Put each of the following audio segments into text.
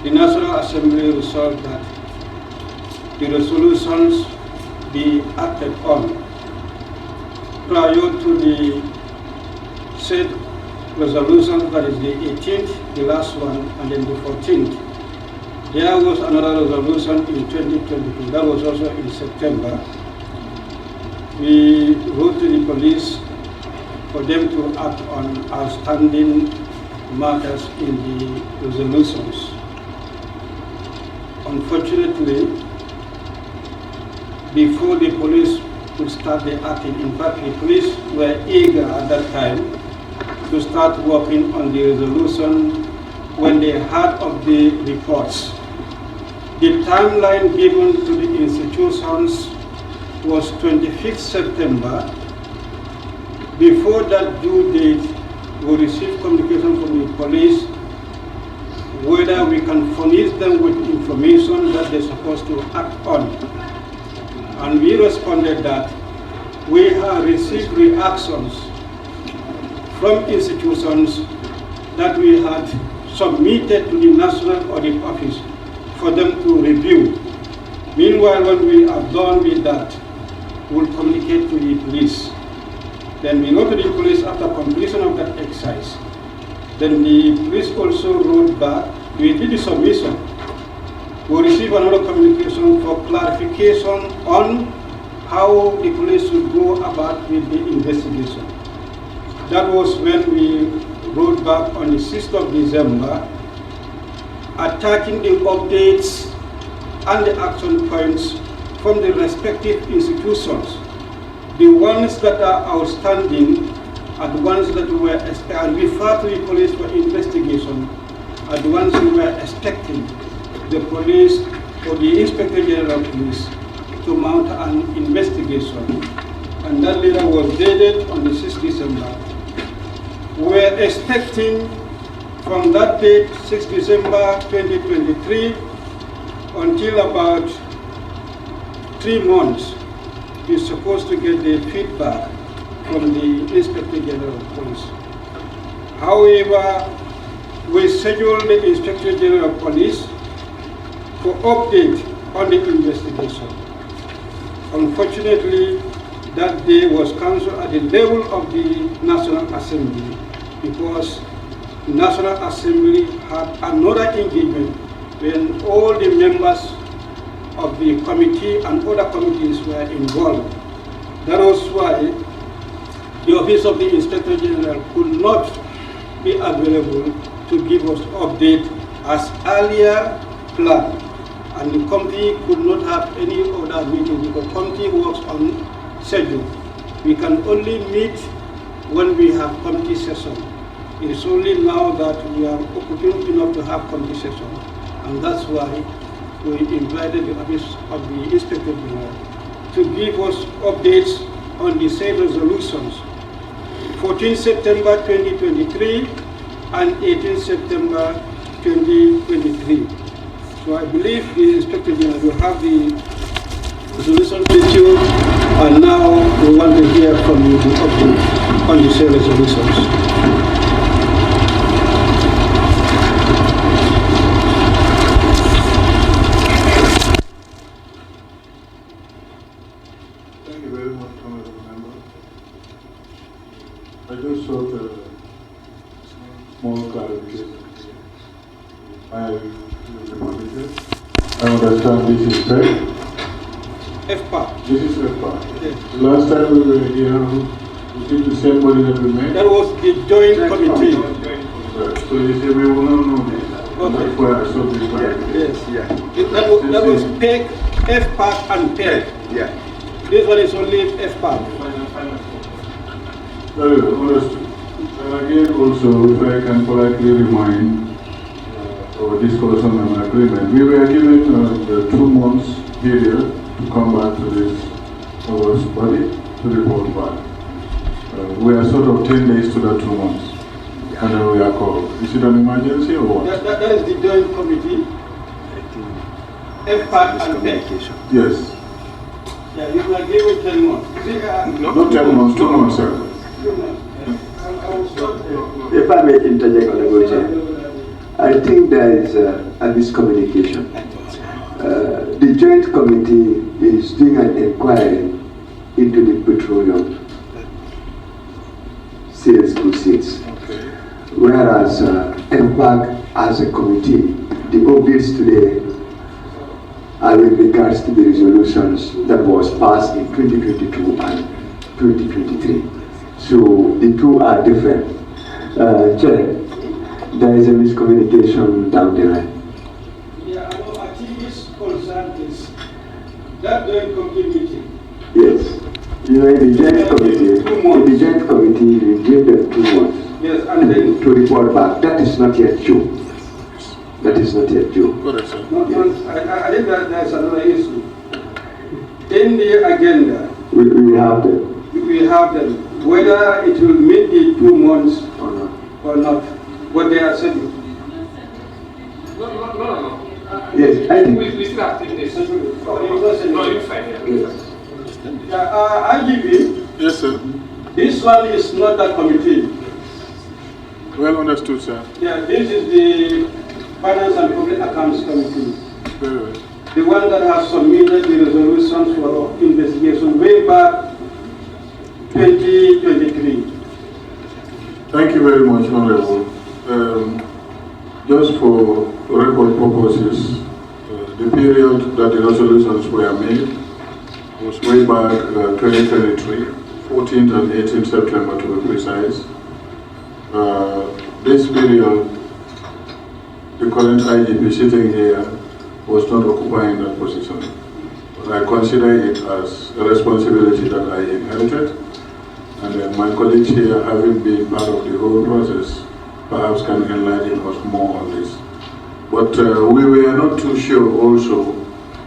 the National Assembly resolved that the resolutions be acted on prior to the said resolution, that is the 18th, the last one, and then the 14th. There was another resolution in 2022, that was also in September. We wrote to the police for them to act on outstanding matters in the resolutions. Unfortunately, before the police could start the acting, in fact, the police were eager at that time to start working on the resolution when they heard of the reports. The timeline given to the institutions was 25th September. Before that due date, we received communication from the police whether we can furnish them with information that they're supposed to act on. And we responded that we have received reactions from institutions that we had submitted to the National Audit Office for them to review. Meanwhile, when we are done with that, we'll communicate to the police. Then we go to the police after completion of that exercise. Then the police also wrote back, we did the submission. We received another communication for clarification on how the police should go about with the investigation. That was when we wrote back on the 6th of December, attaching the updates and the action points from the respective institutions. The ones that are outstanding are the ones that were and refer to the police for investigation are the ones we were expecting the police or the Inspector General of Police to mount an investigation. And that letter was dated on the 6th December. We were expecting from that date, 6th December 2023, until about 3 months, we're supposed to get the feedback from the Inspector General of Police. However, we scheduled the Inspector General of Police for update on the investigation. Unfortunately, that day was cancelled at the level of the National Assembly because the National Assembly had another engagement when all the members of the committee and other committees were involved. That was why the Office of the Inspector General could not be available to give us update as earlier planned. And the committee could not have any other meeting because the committee works on schedule. We can only meet when we have committee session. It is only now that we are opportune enough to have committee session. And that's why we invited the Office of the Inspector General to give us updates on the said resolutions. 14 September 2023 and 18 September 2023. So I believe the Inspector General will have the resolution with you, and now we want to hear from you the update on the said resolutions. I just sought a small clarification. I understand this is PEC. FPAC. This is FPAC. Yes. The last time we were here, was it the same body that we met? That was the joint committee. So you say we will not know this. Okay. That's why I saw this clarification. Yes, yeah. That was PEC, FPAC, and PEC. Yeah. This one is only FPAC. Very well, understood. And again, also, if I can politely remind our discussion and agreement, we were given the 2 months period to come back to this our body to report back. We are sort of 10 days to that 2 months, and then we are called. Is it an emergency or what? That is the joint committee. FPAC and PEC. Yes. Yeah, you can give it 10 months. See, Not 10 months, 2 months, sir. If I may interject on the question, I think there is a miscommunication. The joint committee is doing an inquiry into the petroleum sales proceeds. Okay. Whereas MPAC as a committee, the updates today are with regards to the resolutions that was passed in 2022 and 2023. So the two are different. Chair, there is a miscommunication down the line. Yeah, I know. I think his concern is that joint committee meeting. Yes. You know, in the joint committee, you give them 2 months. Yes, and then to report back. That is not yet due. That is not yet due. Correct, sir. no, I think that there's another issue. In the agenda, We have them. we have them, whether it will meet the 2 months or not, what they are saying. No. Yes, I think. We still have 10 days. No, you're fine. Yes. IGP, Yes, sir. this one is not a committee. Well understood, sir. Yeah, this is the Finance and Public Accounts Committee. Very well. The one that has submitted the resolutions for investigation way back 2023. Thank you very much, Honorable. Just for record purposes, the period that the resolutions were made was way back 2023, 14th and 18th September to be precise. This period, the current IGP sitting here was not occupying that position. But I consider it as a responsibility that I inherited. And then my colleagues here, having been part of the whole process, perhaps can enlighten us more on this. But we were not too sure also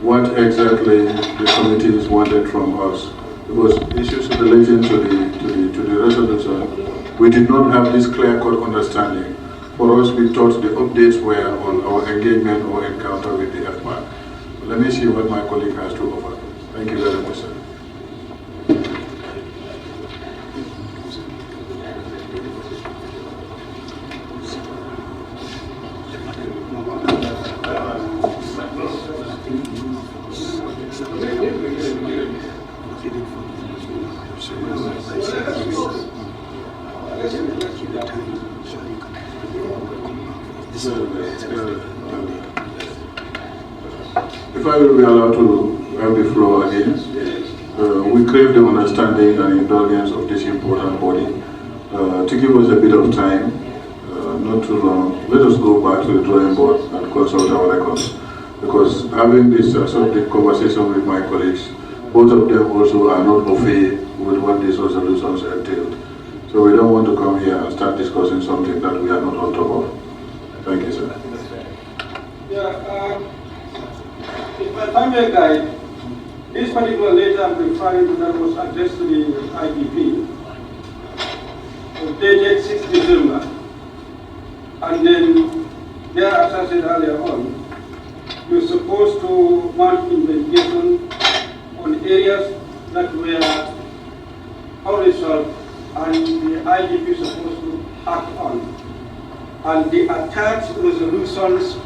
what exactly the committees wanted from us. Because issues relating to the resolution, we did not have this clear-cut understanding. For us, we thought the updates were on our engagement or encounter with the FMAC. Let me see what my colleague has to offer. Thank you very much, sir. If I will be allowed to have the floor again, we crave the understanding and indulgence of this important body to give us a bit of time, not too long. Let us go back to the drawing board and consult our records, because having this subject conversation with my colleagues, both of them also are not au fait with what these resolutions entailed. So we don't want to come here and start discussing something that we are not on top of. Thank you, sir. Yeah, if I may guide, this particular letter I'm referring to that was addressed to the IDP, was dated 6 December. And then, there, as I said earlier on, you're supposed to mount investigation on areas that were unresolved, and the IGP is supposed to act on. And the attached resolutions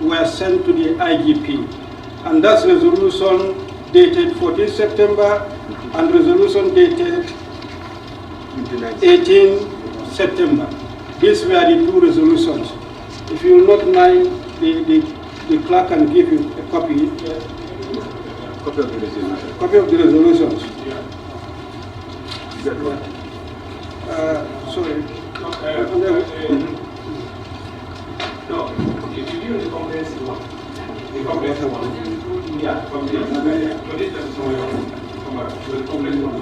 were sent to the IGP. And that's resolution dated 14 September and resolution dated 18 September. These were the 2 resolutions. If you will not mind, the clerk can give you a copy. Copy of the resolutions. Copy of the resolutions. Sorry. No, if you use the comprehensive one, the comprehensive one, yeah, comprehensive, but this doesn't show you the comprehensive one.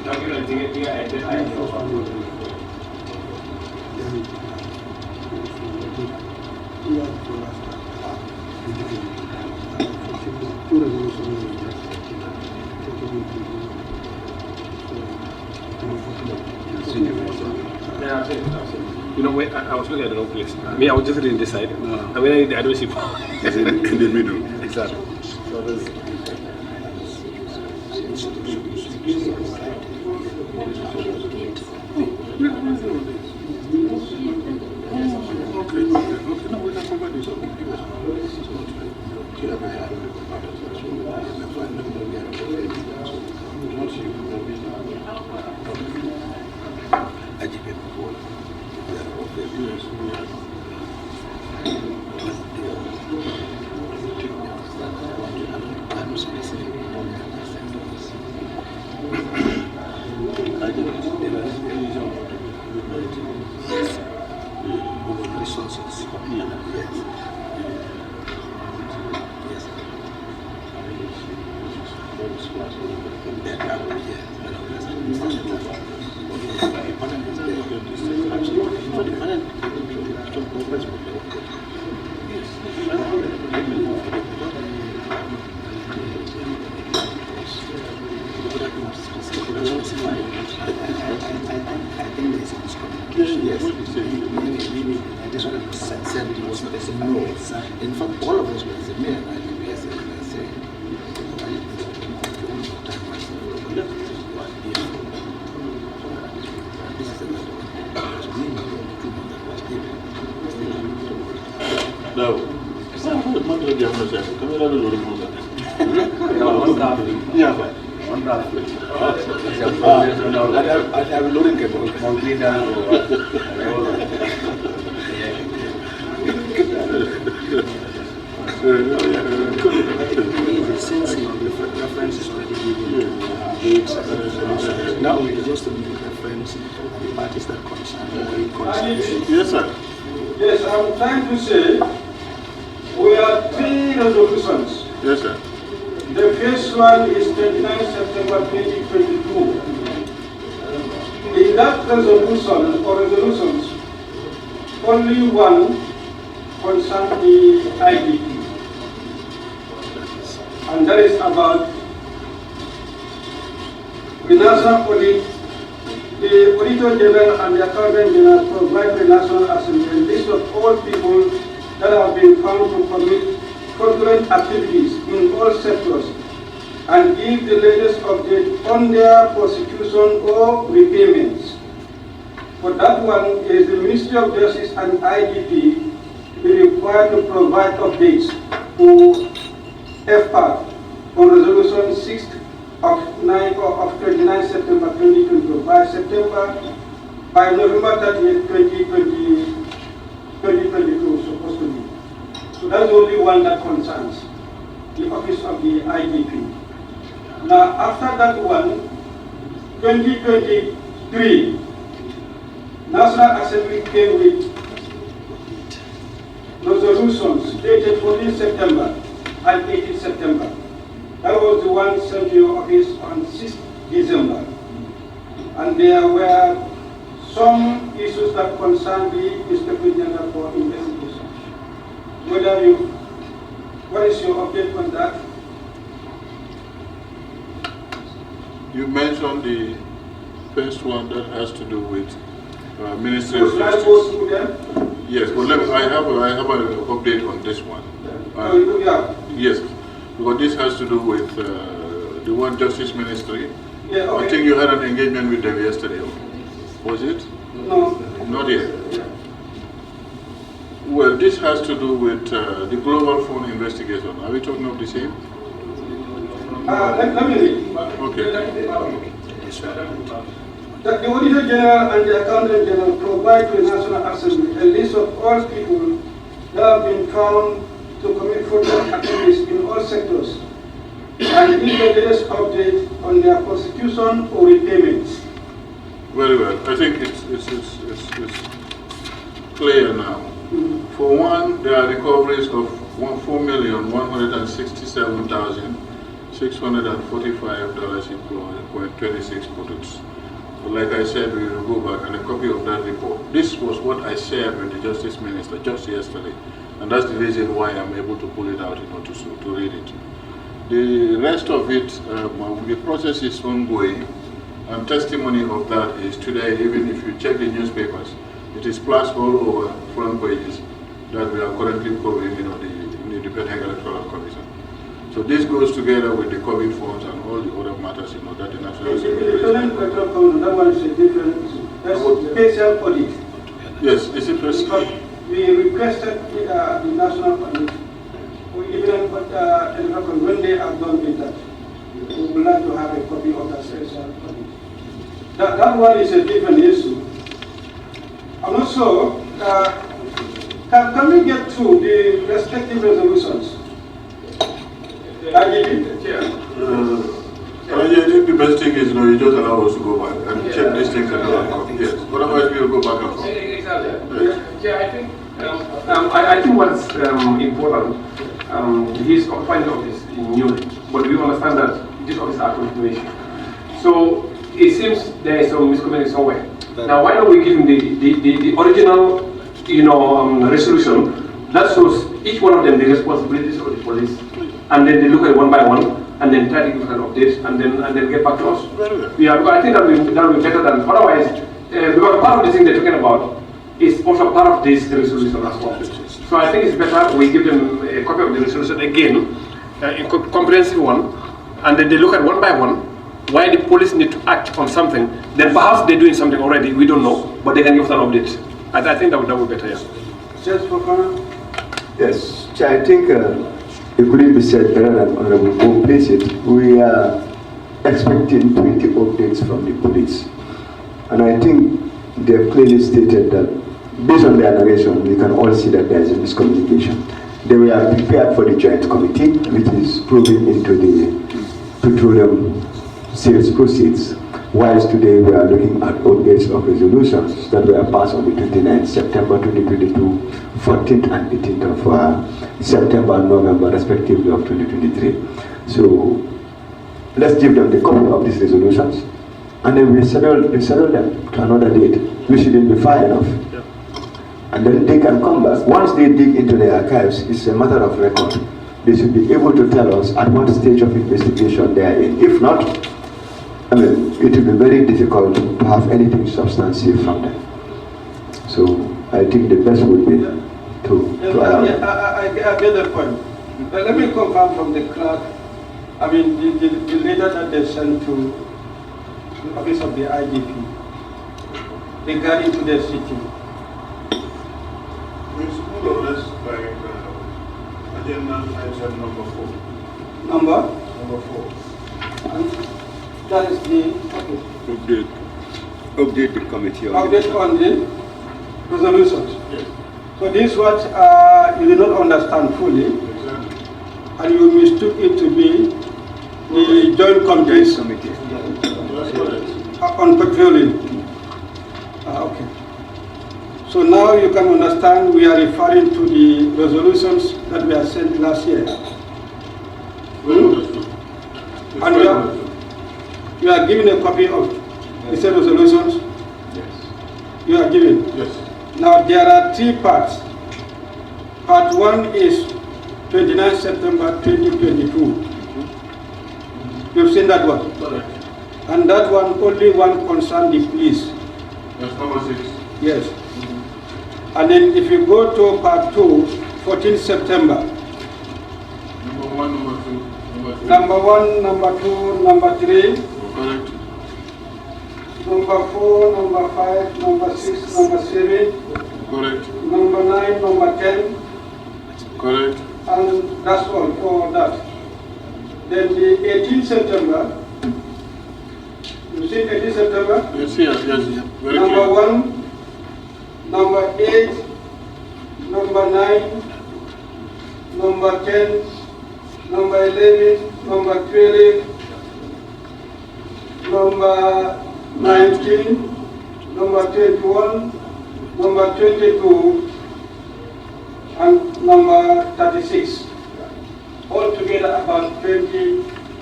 Now you're going to get the idea. You know, when I was looking at the wrong place. Me, I was just reading this side. No. And when I read the other side, It's in the middle. exactly. So there's. Okay, no, we can provide this. Resources. In fact, all of us were the mayor, right? No. Since the reference is already given, now we just make reference to the parties that concern. Yes, sir. Yes, I'm trying to say we have 3 resolutions. Yes, sir. The first one is 29 September 2022. In that resolution or resolutions, only one concerns the IDP. And that is about the national audit. The Auditor General and the Accountant General provide the National Assembly a list of all people that have been found to commit fraudulent activities in all sectors and give the latest update on their prosecution or repayments. For that one is the Ministry of Justice and IDP be required to provide updates to FPAC on Resolution 6 of 29 September 2022 by November 30th, 2022 supposed to be. So that's the only one that concerns the office of the IDP. Now after that one, 2023, National Assembly came with resolutions dated 14 September and 18 September. That was the one sent to your office on 6th December. And there were some issues that concern the Inspector General for investigation. What is your update on that? You mentioned the first one that has to do with Ministry of Justice. Yes, but I have an update on this one. Yes, because this has to do with the one Justice Ministry. Yeah, okay. I think you had an engagement with them yesterday. Was it? No. Not yet. Well, this has to do with the global phone investigation. Are we talking of the same? Let me read. Okay. That the Auditor General and the Accountant General provide to the National Assembly a list of all people that have been found to commit fraudulent activities in all sectors and give the latest update on their prosecution or repayments. Very well. I think it's clear now. For one, there are recoveries of $4,167,645 products. Like I said, we will go back and a copy of that report. This was what I shared with the Justice Minister just yesterday, and that's the reason why I'm able to pull it out in order to read it. The rest of it, the process is ongoing, and testimony of that is today. Even if you check the newspapers, it is placed all over front pages that we are currently covering, the Independent Electoral Commission. So this goes together with the COVID funds and all the other matters, that the National Assembly. That one is a different issue. That's special audit. Yes, it's a special. we requested the National Police, or even when they have done with that, we would like to have a copy of that special permit. That one is a different issue. And also, can we get through the respective resolutions? I think the best thing is, you just allow us to go back and check these things and come. Yes. Otherwise, we will go back and forth. Exactly. Yeah, I think what's important, his appointment of this new, but we understand that this office are continuation. So it seems there is some miscommunication somewhere. Now, why don't we give him the original, resolution that shows each one of them the responsibilities of the police, and then they look at it one by one, and then try to give an update, and then get back to us. Yeah, because I think that will be better than otherwise. Because part of the thing they're talking about is also part of this resolution as well. So I think it's better we give them a copy of the resolution again, a comprehensive one, and then they look at one by one why the police need to act on something. Then perhaps they're doing something already, we don't know, but they can give us an update. I think that would be better, yes. Just for comment? Yes, I think it could be said better than Honorable Bo placed it. We are expecting 20 updates from the police. And I think they have clearly stated that, based on their narration, we can all see that there is a miscommunication. They were prepared for the joint committee, which is probing into the petroleum sales proceeds, whilst today we are looking at updates of resolutions that were passed on the 29th September 2022, 14th and 18th of September and November, respectively, of 2023. So let's give them the copy of these resolutions, and then we settle them to another date. We shouldn't be far enough. Yeah. And then they can come back. Once they dig into the archives, it's a matter of record. They should be able to tell us at what stage of investigation they are in. If not, it will be very difficult to have anything substantive from them. So I think the best would be to allow. I get the point. But let me confirm from the clerk, the letter that they sent to the office of the IDP regarding to their city. It's more or less like agenda item number 4. Number 4. And that is the Update the committee on update on the resolutions. Yes. So this is what you did not understand fully, Exactly. and you mistook it to be the joint committee That's correct. on petroleum. Okay. So now you can understand we are referring to the resolutions that were sent last year. And you are given a copy of the said resolutions? Yes. You are given? Yes. Now there are 3 parts. Part 1 is 29 September 2022. You've seen that one? Correct. And that one, only one concerned the police. That's number 6. Yes. And then if you go to part 2, 14 September. Number 1, number 2, number 3. Number 1, number 2, number 3. Correct. Number 4, number 5, number 6, number 7. Correct. Number 9, number 10. Correct. And that's all for that. Then the 18th September. You see 18th September? Yes, yes. Very Number clear. 1, number 8, number 9, number 10, number 11, number 12, number 19, number 21, number 22, and number 36. Altogether about 20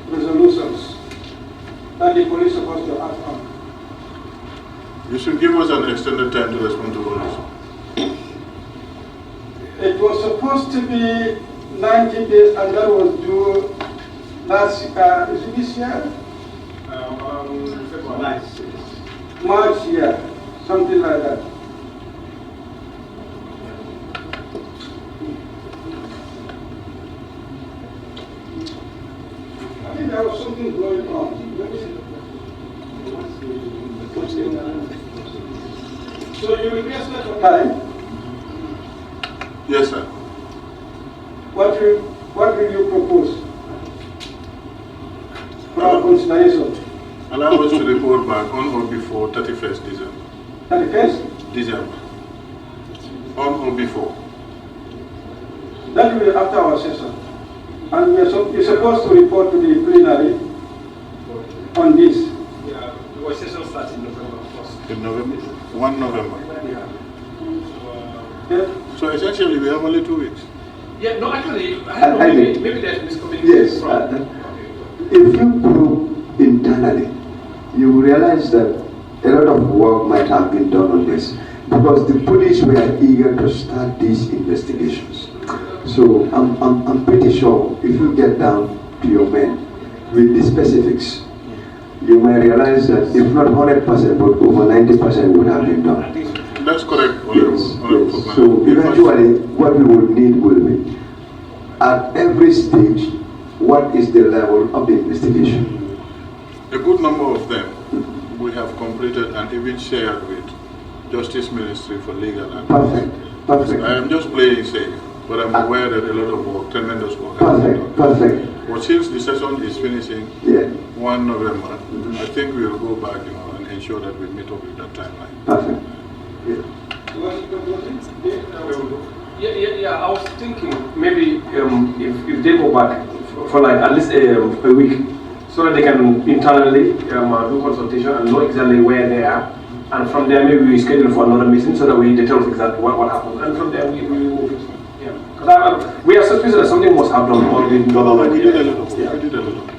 resolutions that the police is supposed to act on. You should give us an extended time to respond to all this. It was supposed to be 90 days, and that was due last is it this year? March, yeah, something like that. I think there was something going on. Let me see. So you requested for time. What will you propose for our consideration? Allow us to report back on or before 31st December. 31st? December. On or before. That will be after our session. And you're supposed to report to the plenary on this. Yeah, our session starts in November 1st. In November? 1 November. Yeah. So essentially we have only 2 weeks. Yeah, no, actually, I don't know, maybe there's miscommunication. Yes. If you probe internally, you will realize that a lot of work might have been done on this because the police were eager to start these investigations. So I'm pretty sure if you get down to your men with the specifics, you may realize that if not 100%, but over 90% would have been done. That's correct. Yes, yes. So eventually what we will need will be, at every stage, what is the level of the investigation? A good number of them we have completed and even shared with Justice Ministry for Legal and Perfect, perfect. I am just playing safe, but I'm aware that a lot of work, tremendous work has been done. Perfect, perfect. But since the session is finishing 1 November, I think we will go back, and ensure that we meet up with that timeline. Perfect. Yeah, I was thinking maybe if they go back for like at least a week, so that they can internally do consultation and know exactly where they are, and from there maybe we schedule for another meeting so that we detail exactly what happened, and from there we move. Yeah, because we are suspicious that something must have done already. We did a lot of work. We did a lot of work.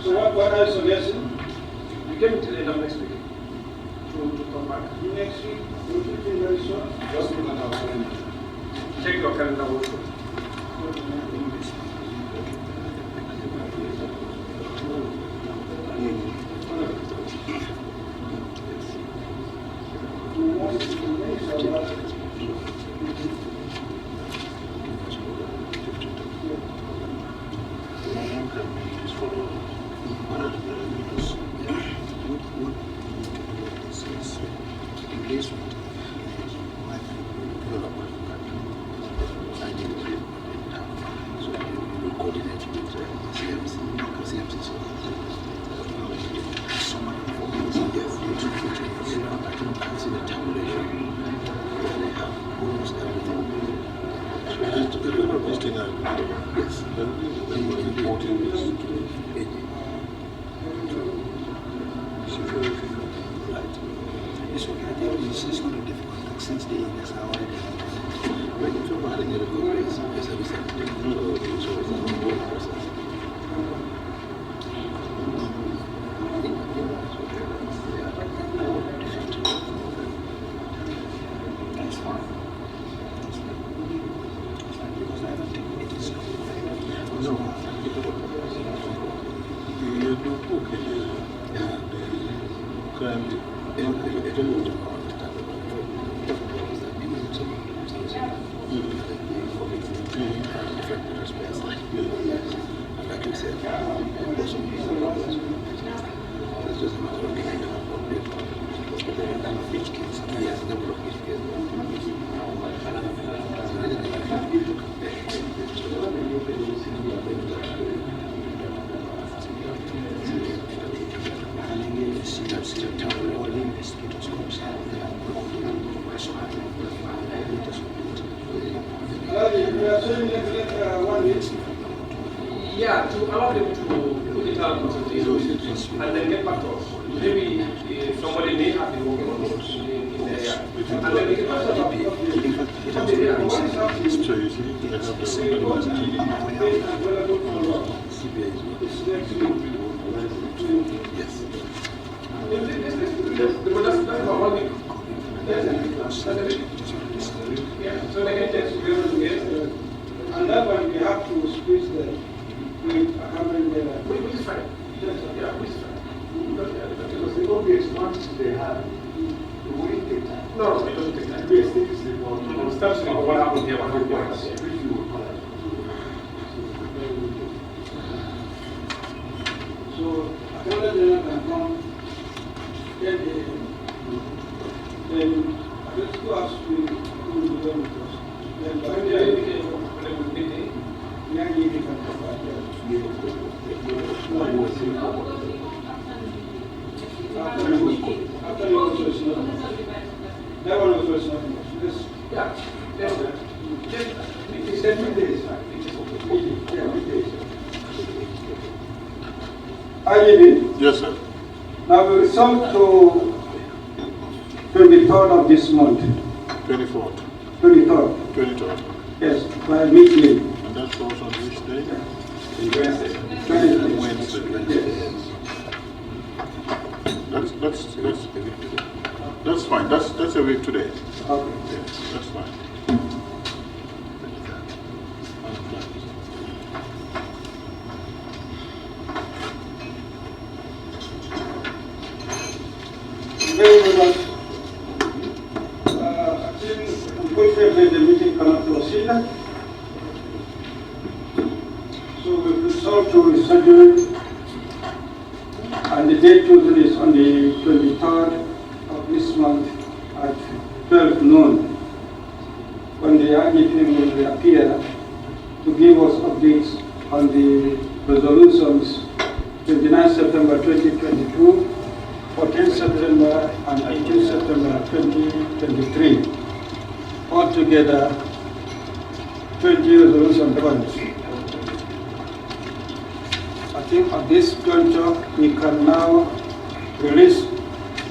So what are you suggesting? We can until the end of next week to come back. Next week, will it be very soon? Just look at our calendar. Check your calendar also. Yeah, to allow them to put it out consultation and then get back to us. Maybe somebody may have been working on it in the area. And then we can also have So you see, I have the same Yes. So they can just be able to get, and that one we have to squeeze them with a hundred which is fine. Yeah, which is fine. Because the obvious ones they have, it wouldn't take time. No, it doesn't take time. We establish the report. It starts with what happened here, what happened here. So, Attorney General can come, then let's go ask we will be done with us. Then, IED? Yes, sir. Now we resolve to 23rd of this month. 24th. 23rd. 23rd. Yes, by midday. And that falls on which day? Wednesday. Wednesday. That's fine. That's a week today. Okay. Yes, that's fine. Very much. I think unfortunately the meeting cannot proceed. So we resolve to reschedule, and the date chosen is on the 23rd of this month at 12 noon, when the IGP will reappear to give us updates on the resolutions 29 September 2022, 14 September and 18 September 2023. Altogether, 20 resolution points. I think at this juncture, we can now release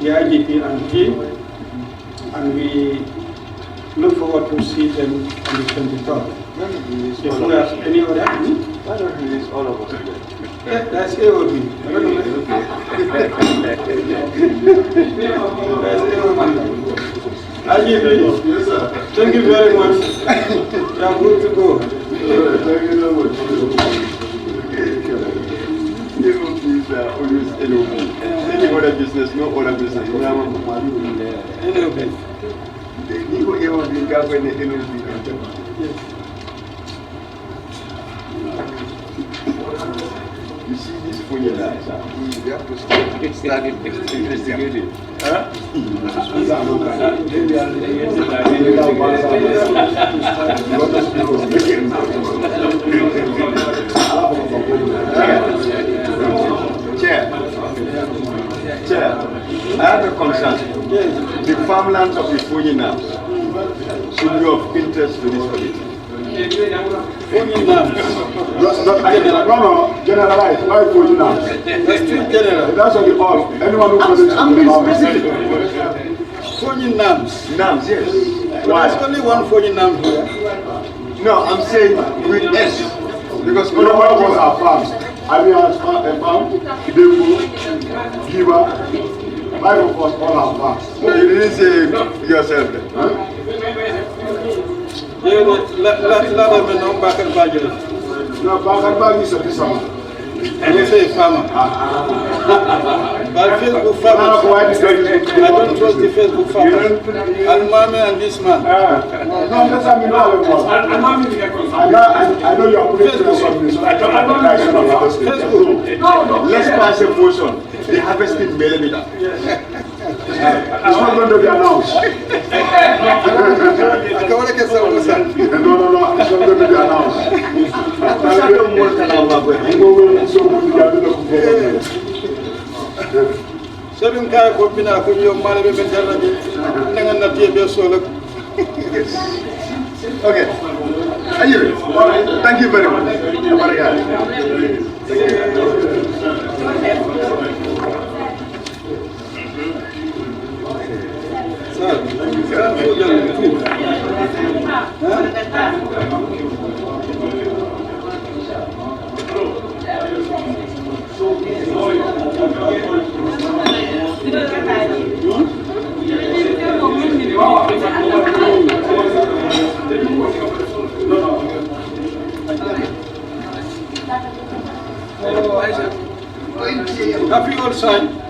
the IGP and team, and we look forward to see them on the 23rd. If we have any other, Why don't we release all of us today? yeah, that's AOB. IGP, Yes, sir. thank you very much. You are good to go. Thank you very much. These are always LOB. Any other business, no other business. We are AOB. You see this phone here, we have to start investigating. Huh? Chair, I have a concern. The farmlands of the Funinams should be of interest to this committee. No, generalize. Why Funinams? That's on the all. Anyone who goes into I'm being specific. Phony names. Nams, yes. There's only one phony name here. No, I'm saying with S. Because You know what was our farms? I mean, a farm, Kidebu, Giva, 5 of us all our farms. no, you didn't say yourself then. Let them know back and budget. No, Bagan is a fisherman. I don't say farmer. But Facebook farmer, I don't trust the Facebook farmer. Al-Mami and this man. No, that's what I mean. I know you are putting to something, so I don't advertise on Facebook. Let's pass a motion. The harvesting millimeter. It's not going to be announced. Acabo de que se lo usa. No, it's not going to be announced. Seven kaya ko bina ko yo mala be bentarna bi nga na tie be solo. Okay. Are you ready? All right. Thank you very much. Have you all signed?